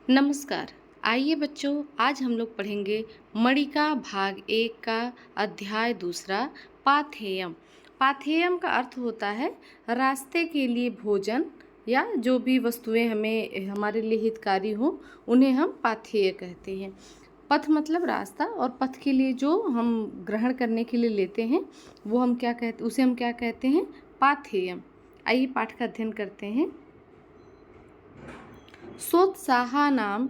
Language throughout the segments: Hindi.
नमस्कार। आइए बच्चों, आज हम लोग पढ़ेंगे मणिका भाग 1 का अध्याय दूसरा पाथेयम। पाथेयम का अर्थ होता है रास्ते के लिए भोजन या जो भी वस्तुएं हमें हमारे लिए हितकारी हों उन्हें हम पाथेय कहते हैं। पथ मतलब रास्ता, और पथ के लिए जो हम ग्रहण करने के लिए लेते हैं वो हम क्या कहते उसे हम क्या कहते हैं? पाथेयम। आइए पाठ का अध्ययन करते हैं। सोत्साहानां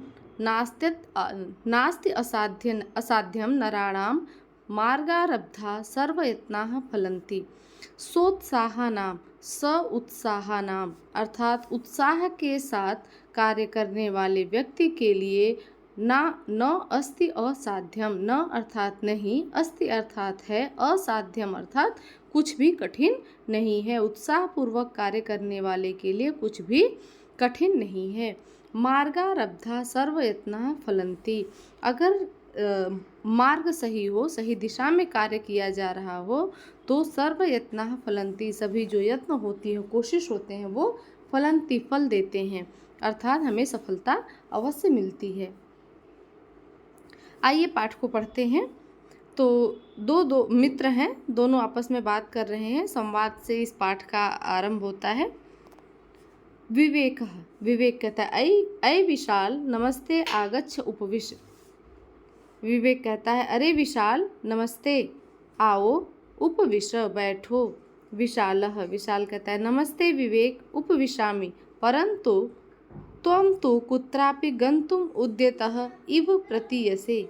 नास्ति असाध्यं नराणां मार्गारब्धा सर्वयत्नाः फलन्ति। सोत्साहानां उत्साहानां अर्थात उत्साह के साथ कार्य करने वाले व्यक्ति के लिए न अस्ति असाध्यम, न अर्थात नहीं, अस्ति अर्थात है, असाध्यम अर्थात कुछ भी कठिन नहीं है। उत्साहपूर्वक कार्य करने वाले के लिए कुछ भी कठिन नहीं है। मार्गारब्धा सर्वयत्नाः फलन्ति। अगर मार्ग सही हो, सही दिशा में कार्य किया जा रहा हो तो सर्वयत्नाः फलन्ति, सभी जो यत्न होती है, कोशिश होते हैं, वो फलन्ति फल देते हैं, अर्थात हमें सफलता अवश्य मिलती है। आइए पाठ को पढ़ते हैं। तो दो मित्र हैं, दोनों आपस में बात कर रहे हैं। संवाद से इस पाठ का आरंभ होता है। विवेक कहता है ऐ विशाल नमस्ते आगच्छ उपविश। विवेक कहता है अरे विशाल नमस्ते, आओ उपविश बैठो। विशाल कहता है नमस्ते विवेक उपविशामि, परंतु त्वं तु कुत्रापि गन्तुम् उद्यतः इव प्रतीयसे।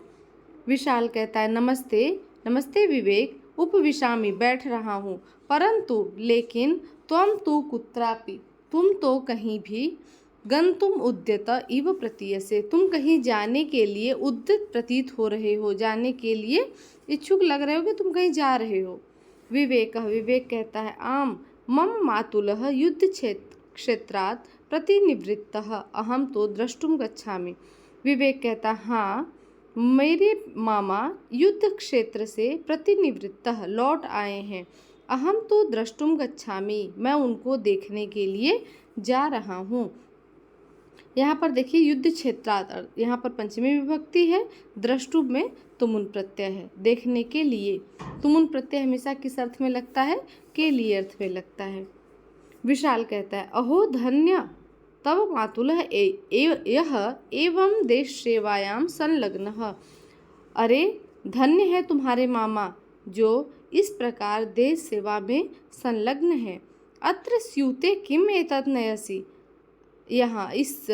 विशाल कहता है नमस्ते विवेक उपविशामि, बैठ रहा हूँ, परंतु लेकिन त्वं तु कुत्रापि, तुम तो कहीं भी, गन्तुम उद्यत इव प्रतीयसे, तुम कहीं जाने के लिए उद्यत प्रतीत हो रहे हो, जाने के लिए इच्छुक लग रहे हो कि तुम कहीं जा रहे हो। विवेक कहता है आम मम मातुलः युद्ध क्षेत्रात् प्रतिनिवृत्तः अहम तो द्रष्टुम गच्छामि। विवेक कहता हाँ, मेरे मामा युद्ध क्षेत्र से प्रतिनिवृत्तः लौट आए हैं, अहम तो द्रष्टुम गच्छामि, मैं उनको देखने के लिए जा रहा हूँ। यहाँ पर देखिए युद्ध क्षेत्रात्, यहाँ पर पंचमी विभक्ति है, द्रष्टुम में तुमुन प्रत्यय है, देखने के लिए। तुमुन प्रत्यय हमेशा किस अर्थ में लगता है? के लिए अर्थ में लगता है। विशाल कहता है अहो धन्य तव मातुलः यह एवं देश सेवायां संलग्नः। अरे धन्य है तुम्हारे मामा जो इस प्रकार देश सेवा में संलग्न है। अत्र स्यूते किम एतत् नयसि, यहाँ इस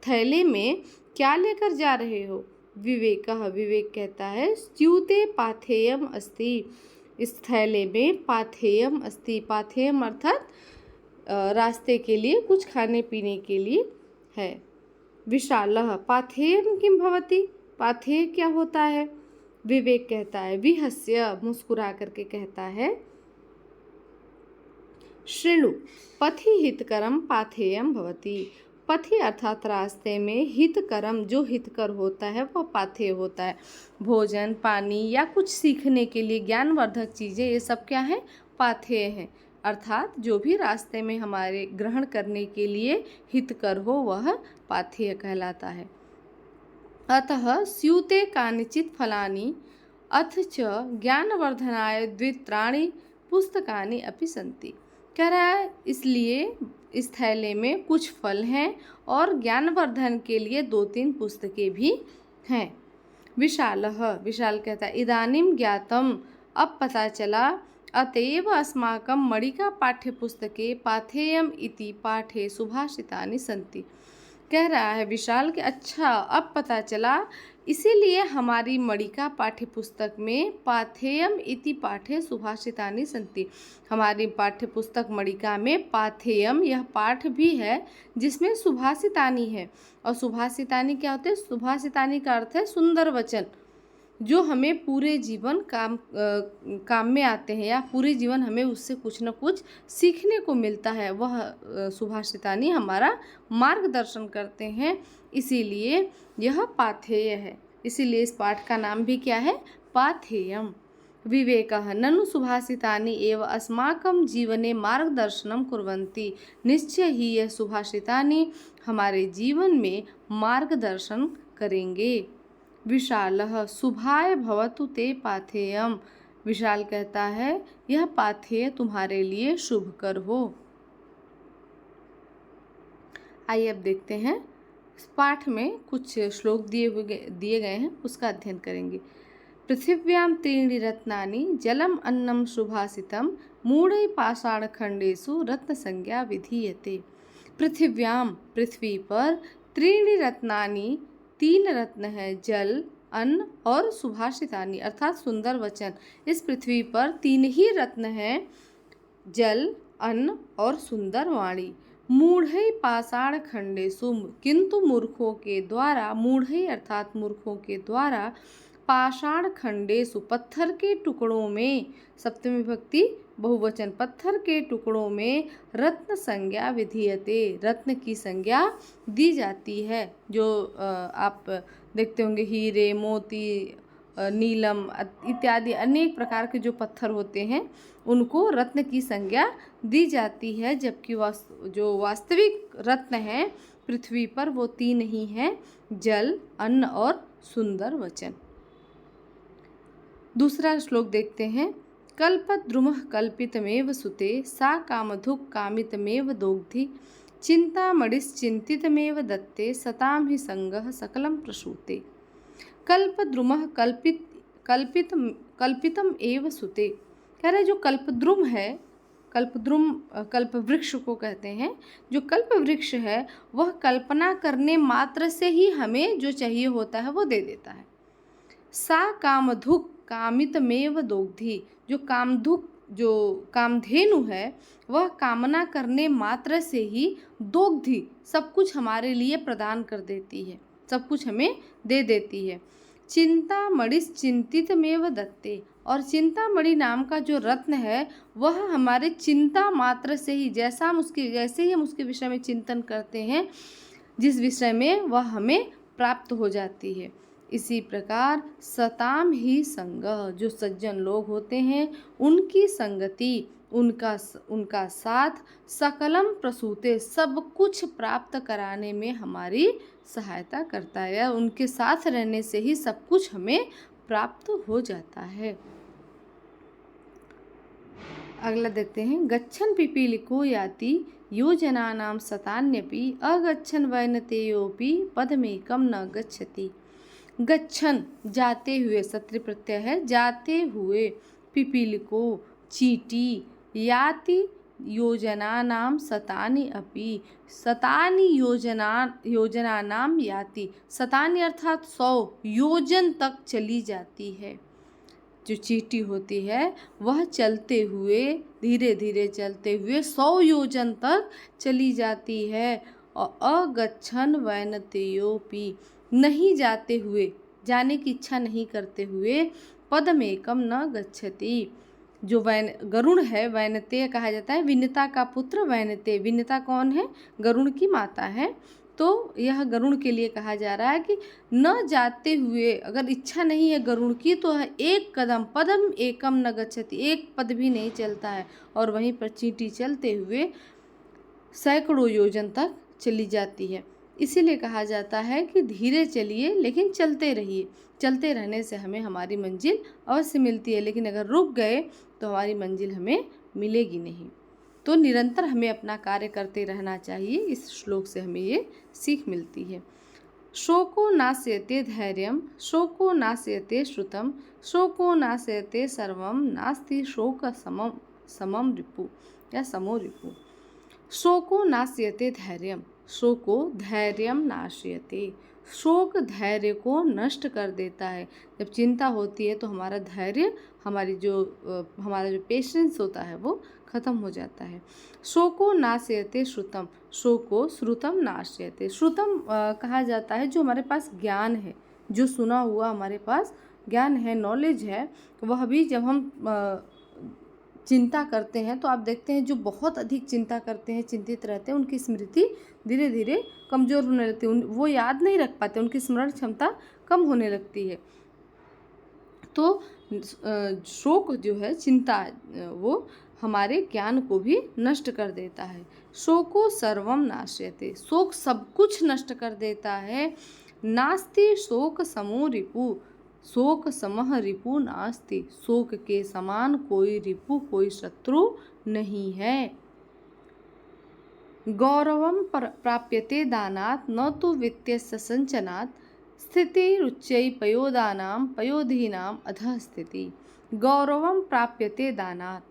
थैले में क्या लेकर जा रहे हो? विवेक कहता है स्यूते पाथेयम अस्ति, इस थैले में पाथेयम अस्ति, पाथेयम अर्थात रास्ते के लिए कुछ खाने पीने के लिए है। विशालः पाथेयम किम भवति, पाथेय क्या होता है? विवेक कहता है विहस्य, मुस्कुरा करके कहता है शृणु पथि हितकरम पाथेयम भवति। पथि अर्थात रास्ते में, हितकरम जो हितकर होता है वह पाथेय होता है। भोजन, पानी या कुछ सीखने के लिए ज्ञानवर्धक चीज़ें, ये सब क्या है? पाथेय हैं, अर्थात जो भी रास्ते में हमारे ग्रहण करने के लिए हितकर हो वह पाथेय कहलाता है। अतः स्यूते कानिचित् फलानि अथ च ज्ञानवर्धनाय द्वित्राणि पुस्तकानि अपि सन्ति। कह रहा है इसलिए इस थैले में कुछ फल हैं और ज्ञानवर्धन के लिए 2-3 पुस्तकें भी हैं। विशाल कहता है इदानीं ज्ञातम, अब पता चला, अतएव अस्माकं मणिका पाठ्यपुस्तके पाथेयम इति पाठे सुभाषितानि सन्ति। कह रहा है विशाल कि अच्छा अब पता चला, इसीलिए हमारी मणिका पाठ्यपुस्तक में पाथेयम इति पाठे सुभाषितानि सन्ति, हमारी पाठ्यपुस्तक मणिका में पाथेयम यह पाठ भी है जिसमें सुभाषितानि है। और सुभाषितानि क्या होते हैं? सुभाषितानि का अर्थ है सुंदर वचन, जो हमें पूरे जीवन काम में आते हैं, या पूरे जीवन हमें उससे कुछ न कुछ सीखने को मिलता है। वह सुभाषितानि हमारा मार्गदर्शन करते हैं, इसीलिए यह पाथेय है। इसीलिए इस पाठ का नाम भी क्या है? पाथेयम। विवेकः ननु सुभाषितानि एव अस्माकं जीवने मार्गदर्शनं कुर्वन्ति। निश्चय ही यह सुभाषितानि हमारे जीवन में मार्गदर्शन करेंगे। विशालः शुभाय भवतु ते पाथेयम्। विशाल कहता है यह पाथेय तुम्हारे लिए शुभ कर हो। आइए अब देखते हैं पाठ में कुछ श्लोक दिए गए हैं, उसका अध्ययन करेंगे। पृथिव्यां त्रीणि रत्नानि जलम अन्नम सुभाषितम मूढ़ै पाषाणखंडेषु रत्न संज्ञा विधीयते। पृथिव्याम पृथ्वी पर, त्रीणि रत्नानि तीन रत्न है, जल, अन्न और सुभाषितानि अर्थात सुंदर वचन। इस पृथ्वी पर तीन ही रत्न हैं, जल, अन्न और सुंदर वाणी। मूढ़ै पाषाण खंडेषु किंतु मूर्खों के द्वारा, मूढ़ै अर्थात मूर्खों के द्वारा, पाषाण खंडेषु पत्थर के टुकड़ों में, सप्तमी विभक्ति बहुवचन, पत्थर के टुकड़ों में रत्न संज्ञा विधीयते, रत्न की संज्ञा दी जाती है। जो आप देखते होंगे हीरे, मोती, नीलम इत्यादि अनेक प्रकार के जो पत्थर होते हैं उनको रत्न की संज्ञा दी जाती है, जबकि जो वास्तविक रत्न हैं पृथ्वी पर वो तीन ही हैं, जल, अन्न और सुंदर वचन। दूसरा श्लोक देखते हैं। कल्पद्रुमः कल्पितमेव सुते सा कामधुक् कामितमेव दोग्धि चिंतामणिश्चिंतितमेव दत्ते सतां हि संगः सकलं प्रसूते। कल्पद्रुमः कल्पितम एव सुते, कह रहे जो कल्पद्रुम है, कल्पद्रुम कल्प वृक्ष को कहते हैं, जो कल्प वृक्ष है वह कल्पना करने मात्र से ही हमें जो चाहिए होता है वो दे देता है। सा कामधुक् कामितमेव दोग्धि, जो कामधेनु है वह कामना करने मात्र से ही दोग्धि सब कुछ हमारे लिए प्रदान कर देती है, सब कुछ हमें दे देती है। चिंतामणिश्चिंतितमेव दत्ते, और चिंतामणि नाम का जो रत्न है वह हमारे चिंता मात्र से ही, जैसे ही हम उसके विषय में चिंतन करते हैं, जिस विषय में वह हमें प्राप्त हो जाती है। इसी प्रकार सताम ही संग, जो सज्जन लोग होते हैं उनकी संगति, उनका साथ सकलम प्रसूते, सब कुछ प्राप्त कराने में हमारी सहायता करता है। उनके साथ रहने से ही सब कुछ हमें प्राप्त हो जाता है। अगला देखते हैं। गच्छन पिपीलिको याति योजनानां सतान्यपि अगच्छन वैनतेयोपि पदमेकं न गच्छति। गच्छन जाते हुए, सत्रि प्रत्यय है, जाते हुए, पिपीलिको चींटी, याति योजनानां सतानि अपि, सतानि योजनानां याति, सतानि अर्थात 100 योजन तक चली जाती है। जो चींटी होती है वह चलते हुए, धीरे धीरे चलते हुए 100 योजन तक चली जाती है। और अगच्छन वैनतेयोपि, नहीं जाते हुए, जाने की इच्छा नहीं करते हुए, पदमेकम न गच्छति, जो गरुण है, वैनतेय कहा जाता है, विन्यता का पुत्र वैनतेय। विन्यता कौन है? गरुण की माता है। तो यह गरुण के लिए कहा जा रहा है कि न जाते हुए, अगर इच्छा नहीं है गरुण की तो एक कदम, पदम एकम न गच्छति, एक पद भी नहीं चलता है। और वहीं पर चींटी चलते हुए सैकड़ों योजन तक चली जाती है। इसीलिए कहा जाता है कि धीरे चलिए लेकिन चलते रहिए, चलते रहने से हमें हमारी मंजिल अवश्य मिलती है, लेकिन अगर रुक गए तो हमारी मंजिल हमें मिलेगी नहीं। तो निरंतर हमें अपना कार्य करते रहना चाहिए। इस श्लोक से हमें ये सीख मिलती है। शोको नास्यते धैर्यम, शोको नास्यते श्रुतम, शोको नास्यते सर्वम, नास्ति शोक समम रिपु या समो रिपु। शोको नास्यते धैर्यम, शोको धैर्यम नाश्यते, शोक धैर्य को नष्ट कर देता है। जब चिंता होती है तो हमारा धैर्य, हमारा जो पेशेंस होता है वो खत्म हो जाता है। शोको नाश्यते श्रुतम, शोको श्रुतम नाश्यते, श्रुतम कहा जाता है जो हमारे पास ज्ञान है, जो सुना हुआ हमारे पास ज्ञान है, नॉलेज है, वह भी जब हम चिंता करते हैं तो आप देखते हैं जो बहुत अधिक चिंता करते हैं, चिंतित रहते हैं, उनकी स्मृति धीरे धीरे कमज़ोर होने लगती है, वो याद नहीं रख पाते, उनकी स्मरण क्षमता कम होने लगती है। तो शोक जो है, चिंता, वो हमारे ज्ञान को भी नष्ट कर देता है। शोको सर्वम नाश्यते, शोक सब कुछ नष्ट कर देता है। नास्ति शोक समो रिपु, शोक समः रिपु नास्ति, शोक के समान कोई रिपु, कोई शत्रु नहीं है। गौरवं प्राप्यते दानात् न तो वित्तस्य संचनात्, स्थितिरुच्चै पयोदानां पयोधीनां अधः स्थिति। गौरवं प्राप्यते दानात्,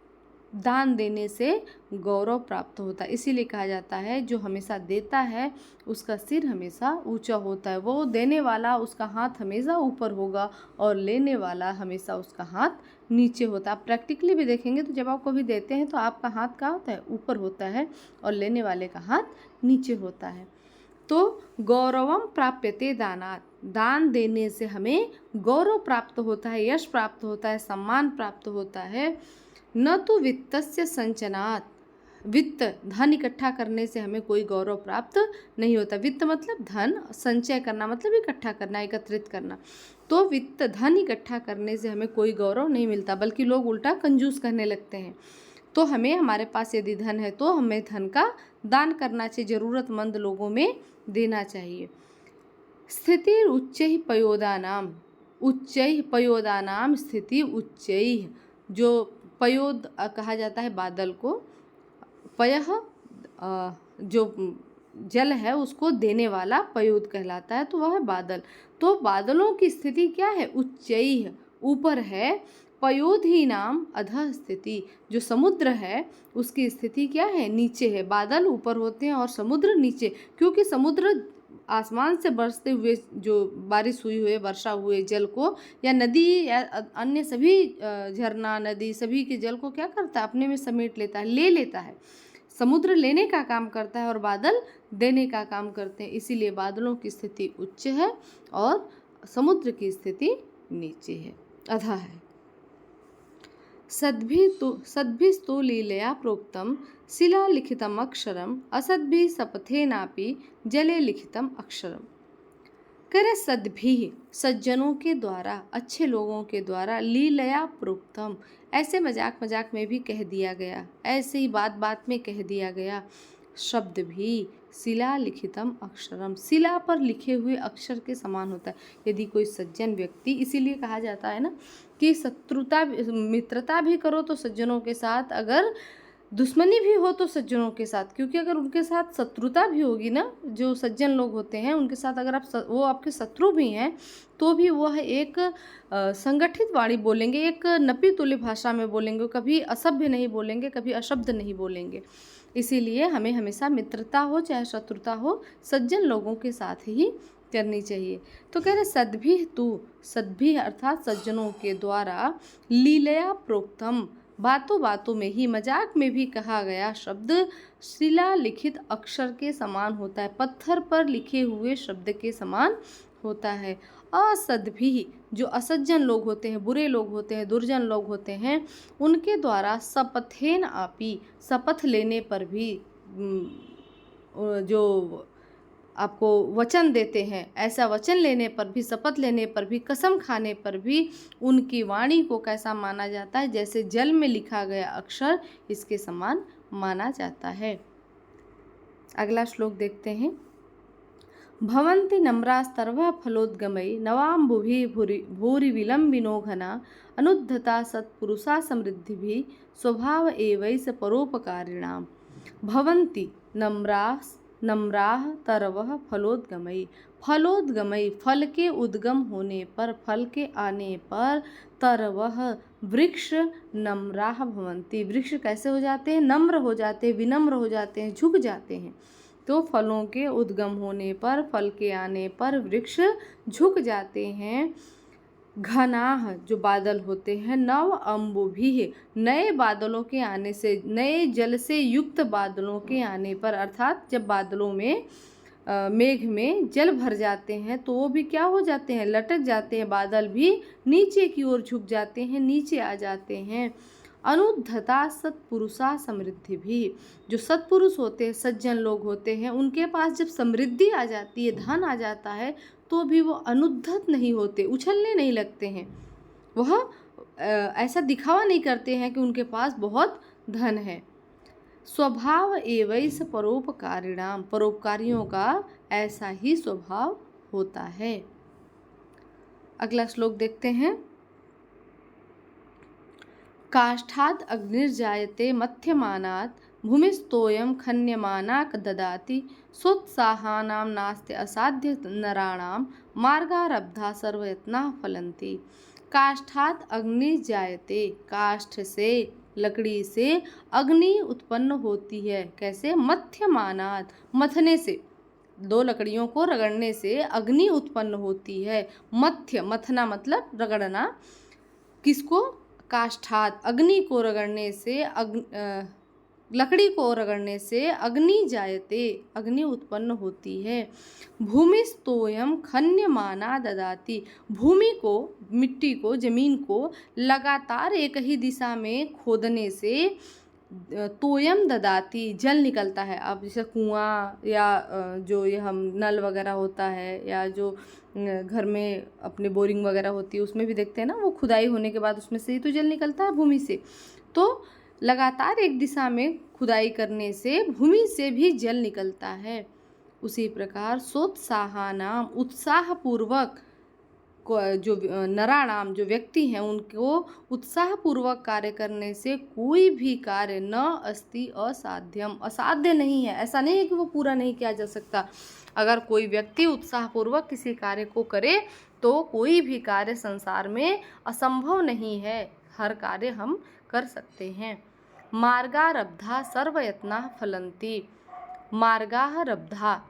दान देने से गौरव प्राप्त होता है। इसीलिए कहा जाता है जो हमेशा देता है उसका सिर हमेशा ऊंचा होता है। वो देने वाला, उसका हाथ हमेशा ऊपर होगा, और लेने वाला हमेशा उसका हाथ नीचे होता है। आप प्रैक्टिकली भी देखेंगे तो जब आप कभी देते हैं तो आपका हाथ क्या होता है, ऊपर होता है, और लेने वाले का हाथ नीचे होता है। तो गौरवम प्राप्यते दानात्, दान देने से हमें गौरव प्राप्त होता है, यश प्राप्त होता है, सम्मान प्राप्त होता है। न तो वित्तस्य संचनात्, वित्त धन इकट्ठा करने से हमें कोई गौरव प्राप्त नहीं होता। वित्त मतलब धन, संचय करना मतलब इकट्ठा करना, एकत्रित करना। तो वित्त धन इकट्ठा करने से हमें कोई गौरव नहीं मिलता, बल्कि लोग उल्टा कंजूस करने लगते हैं। तो हमें, हमारे पास यदि धन है तो हमें धन का दान करना चाहिए, ज़रूरतमंद लोगों में देना चाहिए। स्थिति उच्चैः पयोदानाम, उच्चैः पयोदानाम स्थिति उच्चैः, जो पयोद कहा जाता है बादल को, पयः जो जल है उसको देने वाला पयोद कहलाता है, तो वह है बादल। तो बादलों की स्थिति क्या है, उच्चैः, ऊपर है, पयोधीनाम अधः स्थिति, जो समुद्र है उसकी स्थिति क्या है, नीचे है। बादल ऊपर होते हैं और समुद्र नीचे, क्योंकि समुद्र आसमान से बरसते हुए जो बारिश हुई हुई वर्षा हुए जल को, या नदी या अन्य सभी झरना, नदी, सभी के जल को क्या करता है, अपने में समेट लेता है, ले लेता है। समुद्र लेने का काम करता है और बादल देने का काम करते हैं। इसीलिए बादलों की स्थिति उच्च है और समुद्र की स्थिति नीचे है, अधः है। सद्भिस्तु लीलया प्रोक्तम शिला लिखितम अक्षरम, असद्भि सपथेनापि जले लिखितम अक्षरम। कह रहे सद्भि, सज्जनों के द्वारा, अच्छे लोगों के द्वारा, लीलया प्रोक्तम, ऐसे मजाक मजाक में भी कह दिया गया, ऐसे ही बात बात में कह दिया गया शब्द भी शिला लिखितम अक्षरम, शिला पर लिखे हुए अक्षर के समान होता है। यदि कोई सज्जन व्यक्ति, इसीलिए कहा जाता है ना कि शत्रुता, मित्रता भी करो तो सज्जनों के साथ, अगर दुश्मनी भी हो तो सज्जनों के साथ, क्योंकि अगर उनके साथ शत्रुता भी होगी ना, जो सज्जन लोग होते हैं उनके साथ अगर आप वो आपके शत्रु भी हैं तो भी वह एक संगठित वाणी बोलेंगे, एक नपी तुल्य भाषा में बोलेंगे, कभी असभ्य नहीं बोलेंगे, कभी अशब्द नहीं बोलेंगे। इसीलिए हमें हमेशा मित्रता हो चाहे शत्रुता हो, सज्जन लोगों के साथ ही करनी चाहिए। तो कह रहे सद्भि तू, सद्भि अर्थात सज्जनों के द्वारा, लीलया प्रोक्तम, बातों बातों में ही, मजाक में भी कहा गया शब्द शिला लिखित अक्षर के समान होता है, पत्थर पर लिखे हुए शब्द के समान होता है। असद्भि, जो असज्जन लोग होते हैं, बुरे लोग होते हैं, दुर्जन लोग होते हैं, उनके द्वारा सपथेन आपी, शपथ लेने पर भी, जो आपको वचन देते हैं, ऐसा वचन लेने पर भी, शपथ लेने पर भी, कसम खाने पर भी उनकी वाणी को कैसा माना जाता है, जैसे जल में लिखा गया अक्षर इसके समान माना जाता है। अगला श्लोक देखते हैं। भवन्ति नम्रास्तर्वः फलोद्गमैः, नवाम्बुभिः भूरि विलम्बिनो घना, अनुद्धता सत्पुरुषा समृद्धिभिः, स्वभाव एवैष परोपकारिणाम्। भवन्ति नम्राः तरवः फलोद्गमैः, फलोद्गमैः, फल के उद्गम होने पर, फल के आने पर, तरवः वृक्ष नम्राः भवन्ति, वृक्ष कैसे हो जाते हैं, नम्र हो जाते हैं, विनम्र हो जाते हैं, झुक जाते हैं। तो फलों के उद्गम होने पर, फल के आने पर वृक्ष झुक जाते हैं। घनाह, जो बादल होते हैं, नव अम्बुभिः, नए बादलों के आने से, नए जल से युक्त बादलों के आने पर, अर्थात जब बादलों में मेघ में जल भर जाते हैं तो वो भी क्या हो जाते हैं, लटक जाते हैं, बादल भी नीचे की ओर झुक जाते हैं, नीचे आ जाते हैं। अनुद्धता सत्पुरुषा समृद्धि भी, जो सत्पुरुष होते हैं, सज्जन लोग होते हैं, उनके पास जब समृद्धि आ जाती है, धन आ जाता है, तो भी वो अनुद्धत नहीं होते, उछलने नहीं लगते हैं, वह ऐसा दिखावा नहीं करते हैं कि उनके पास बहुत धन है। स्वभाव एवैस परोपकारिणाम, परोपकारियों का ऐसा ही स्वभाव होता है। अगला श्लोक देखते हैं। काष्ठाद् अग्निर्जायते मथ्यमानात् भूमिस्तोयं खन्यमानाक ददाति सोत्साहानां नास्ति असाध्य नराणां मार्गारब्धा सर्वयत्नाः फलन्ति। काष्ठात् अग्नि जायते, काष्ठ से, लकड़ी से अग्नि उत्पन्न होती है। कैसे? मथ्यमानात्, मथने से, दो लकड़ियों को रगड़ने से अग्नि उत्पन्न होती है। मथ्य, मथना मतलब रगड़ना। किसको? काष्ठात्, अग्नि को रगड़ने से, लकड़ी को रगड़ने से अग्नि जायते, अग्नि उत्पन्न होती है। भूमिस्तोयम खन्यमाना ददाति, भूमि को, मिट्टी को, जमीन को लगातार एक ही दिशा में खोदने से तोयम ददाती, जल निकलता है। अब जैसे कुआं या जो ये हम नल वगैरह होता है, या जो घर में अपने बोरिंग वगैरह होती है, उसमें भी देखते हैं ना, वो खुदाई होने के बाद उसमें से ही तो जल निकलता है भूमि से। तो लगातार एक दिशा में खुदाई करने से भूमि से भी जल निकलता है। उसी प्रकार सोत्साहानाम, उत्साहपूर्वक, जो नराणाम, जो व्यक्ति हैं, उनको उत्साहपूर्वक कार्य करने से कोई भी कार्य न अस्ति असाध्यम, असाध्य नहीं है। ऐसा नहीं है कि वो पूरा नहीं किया जा सकता। अगर कोई व्यक्ति उत्साहपूर्वक किसी कार्य को करे तो कोई भी कार्य संसार में असंभव नहीं है, हर कार्य हम कर सकते हैं। मार्गारब्धा सर्वयत्नाः फलन्ति। मार्गारब्धा,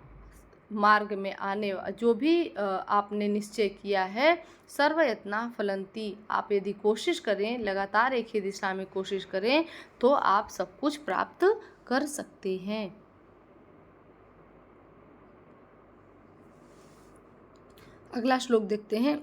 मार्ग में आने, जो भी आपने निश्चय किया है, सर्वयत्नाः फलन्ति, आप यदि कोशिश करें, लगातार एक ही दिशा में कोशिश करें, तो आप सब कुछ प्राप्त कर सकते हैं। अगला श्लोक देखते हैं।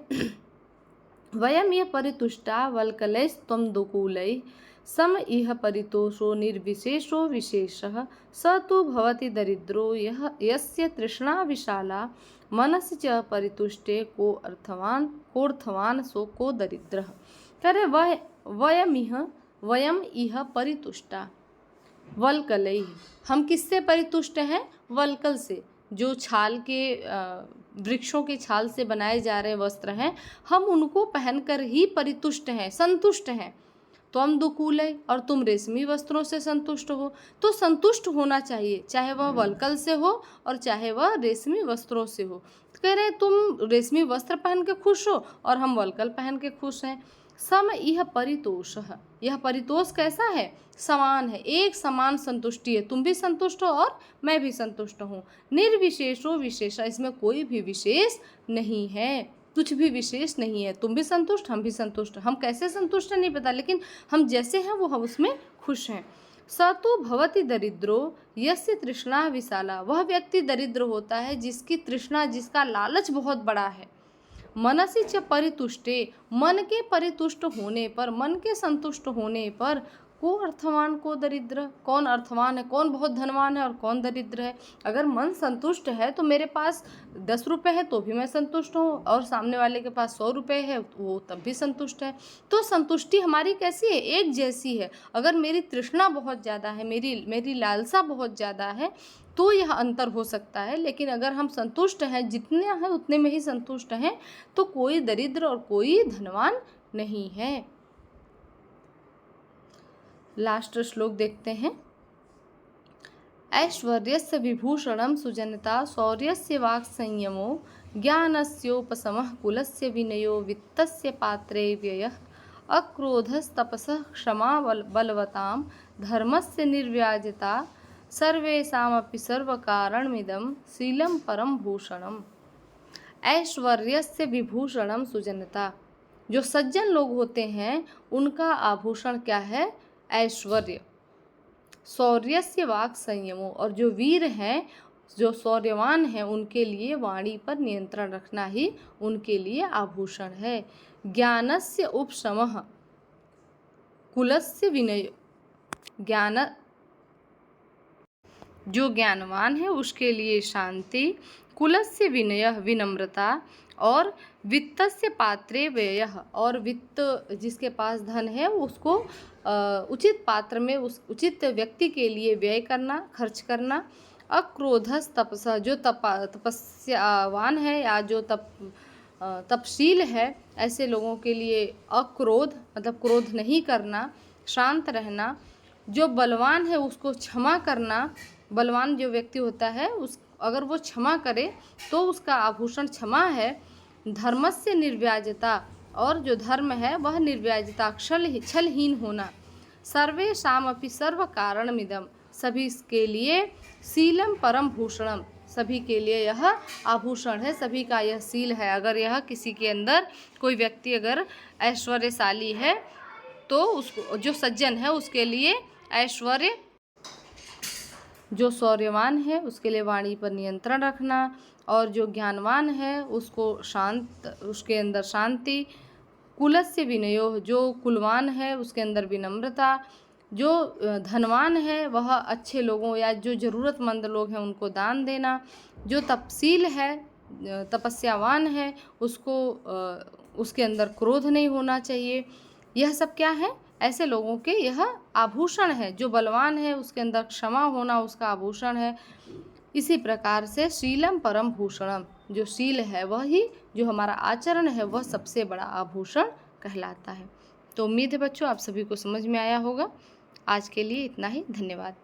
वयम यह परितुष्टा वल्कलैस्त्वं दुकूलैः सम इह परितोषो निर्विशेषो विशेषः स तु भवति दरिद्रो यः यस्य तृष्णा विशाला मनसि च परितुष्टे कोऽर्थवान् सो को दरिद्रः। कह रहे वयम इह परितुष्टा वल्कलैः, हम किससे परितुष्ट हैं? वल्कल से, जो छाल के वृक्षों के छाल से बनाए जा रहे वस्त्र हैं, हम उनको पहनकर ही परितुष्ट हैं, संतुष्ट हैं। त्वं दुकूलै, और तुम रेशमी वस्त्रों से संतुष्ट हो। तो संतुष्ट होना चाहिए, चाहे वह वल्कल से हो और चाहे वह रेशमी वस्त्रों से हो। तो कह रहे तुम रेशमी वस्त्र पहन के खुश हो और हम वल्कल पहन के खुश हैं। सम यह परितोष, यह परितोष कैसा है? समान है, एक समान संतुष्टि है। तुम भी संतुष्ट हो और मैं भी संतुष्ट हूँ। निर्विशेषो विशेष, इसमें कोई भी विशेष नहीं है, कुछ भी विशेष नहीं है। तुम भी संतुष्ट, हम भी संतुष्ट। हम कैसे संतुष्ट हैं नहीं पता, लेकिन हम जैसे हैं वो हम उसमें खुश हैं। स तो भवति दरिद्रो यस्य तृष्णा विशाला, वह व्यक्ति दरिद्र होता है जिसकी तृष्णा, जिसका लालच बहुत बड़ा है। मनसि च परितुष्टे, मन के परितुष्ट होने पर, मन के संतुष्ट होने पर, को अर्थवान को दरिद्र, कौन अर्थवान है, कौन बहुत धनवान है और कौन दरिद्र है। अगर मन संतुष्ट है तो मेरे पास 10 रुपये है तो भी मैं संतुष्ट हूँ, और सामने वाले के पास 100 रुपये है वो तब भी संतुष्ट है। तो संतुष्टि हमारी कैसी है? एक जैसी है। अगर मेरी तृष्णा बहुत ज़्यादा है, मेरी लालसा बहुत ज़्यादा है, तो यह अंतर हो सकता है। लेकिन अगर हम संतुष्ट हैं, जितने हैं उतने में ही संतुष्ट हैं, तो कोई दरिद्र और कोई धनवान नहीं है। लास्ट श्लोक देखते हैं। ऐश्वर्यस्य विभूषणं सुजनता शौर्यस्य वाक् संयमो ज्ञानस्योपशमः कुलस्य विनयो वित्तस्य पात्रे व्ययः अक्रोधस्तपसः क्षमा बलवतां धर्मस्य निर्व्याजता सर्वेषामपि सर्वकारणमिदं शीलं परम भूषणम्। ऐश्वर्यस्य विभूषणं सुजनता, जो सज्जन लोग होते हैं उनका आभूषण क्या है? ऐश्वर्य। शौर्यस्य वाक् संयमो, और जो वीर हैं, जो शौर्यवान हैं, उनके लिए वाणी पर नियंत्रण रखना ही उनके लिए आभूषण है। ज्ञानस्य उपशमः कुलस्य विनय, जो ज्ञानवान है उसके लिए शांति कुलस्य विनयः विनम्रता और वित्तस्य पात्रे व्ययः और वित्त जिसके पास धन है उसको उचित पात्र में उस उचित व्यक्ति के लिए व्यय करना, खर्च करना। अक्रोधस तपसा जो तपस्यावान है या जो तपशील है ऐसे लोगों के लिए अक्रोध मतलब क्रोध नहीं करना, शांत रहना। जो बलवान है उसको क्षमा करना, बलवान जो व्यक्ति होता है उस अगर वो क्षमा करे तो उसका आभूषण क्षमा है। धर्मस्य निर्व्याजता और जो धर्म है वह निर्व्याजता, छलहीन होना। सर्वेषामपि सर्व कारणमिदं सभी के लिए शीलम परम भूषणम सभी के लिए यह आभूषण है, सभी का यह शील है। अगर यह किसी के अंदर कोई व्यक्ति अगर ऐश्वर्यशाली है तो उसको जो सज्जन है उसके लिए ऐश्वर्य, जो शौर्यवान है उसके लिए वाणी पर नियंत्रण रखना और जो ज्ञानवान है उसको शांत, उसके अंदर शांति। कुलस्य विनयो जो कुलवान है उसके अंदर विनम्रता। जो धनवान है वह अच्छे लोगों या जो ज़रूरतमंद लोग हैं उनको दान देना। जो तपशील है तपस्यावान है उसको उसके अंदर क्रोध नहीं होना चाहिए। यह सब क्या है, ऐसे लोगों के यह आभूषण है। जो बलवान है उसके अंदर क्षमा होना उसका आभूषण है। इसी प्रकार से शीलम परम भूषणम जो शील है वही जो हमारा आचरण है वह सबसे बड़ा आभूषण कहलाता है। तो उम्मीद है बच्चों आप सभी को समझ में आया होगा। आज के लिए इतना ही, धन्यवाद।